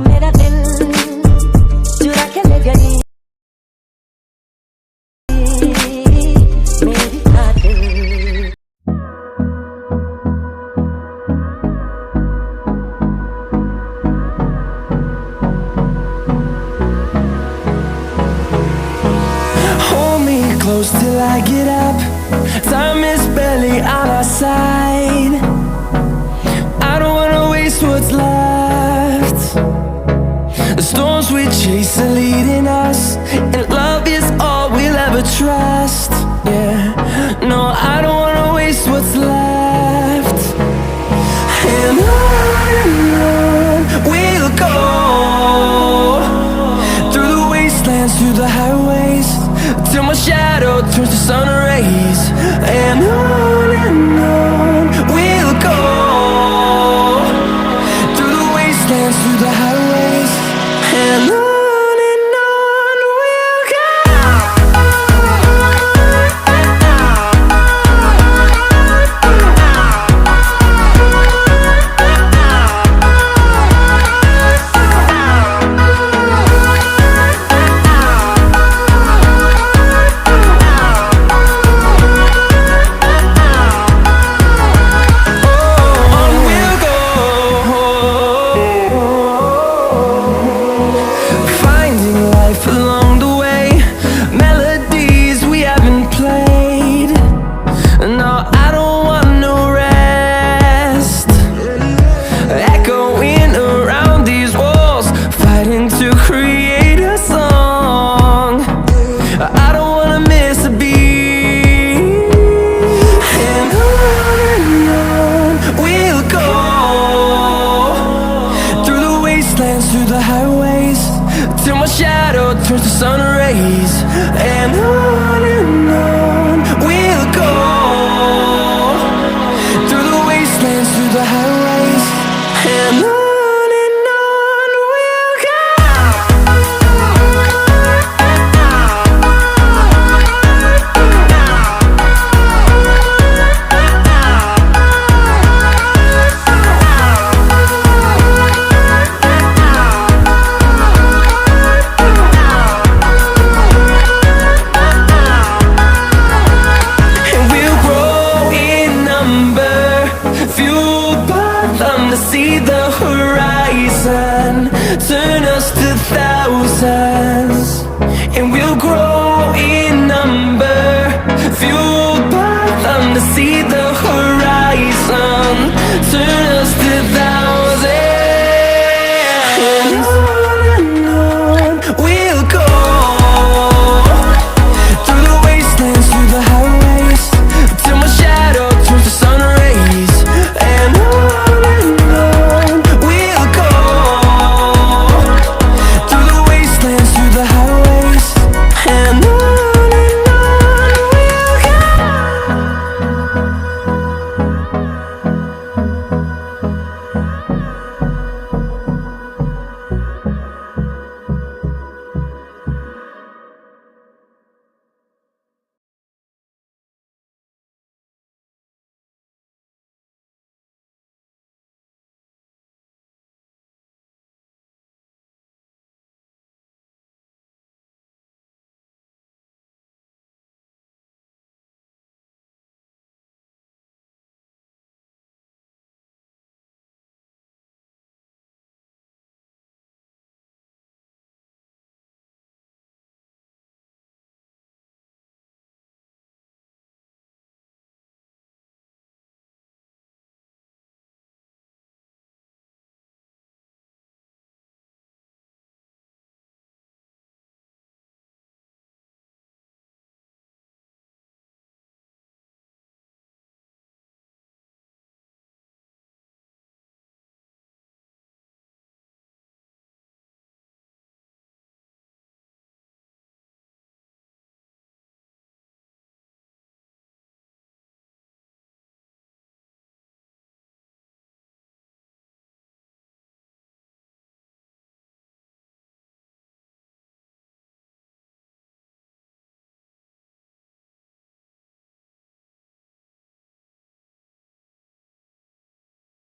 मेरा दिल चुरा के ले गई मेरी खातिर। Hold me close till I get up. Time is barely on our side. I don't wanna waste what's left. The storms we chase are leading us, and love is all we'll ever trust. Yeah, no, I don't wanna waste what's left. And on we'll go, through the wastelands, through the highways, till my shadow turns to sun rays. And on we'll go, through the wastelands, through the highways, and on we'll go. Through the highways, till my shadow turns to sun rays. And on we'll go, through the wastelands, through the highways, and on we'll go. Fueled by them to see the horizon, turn us to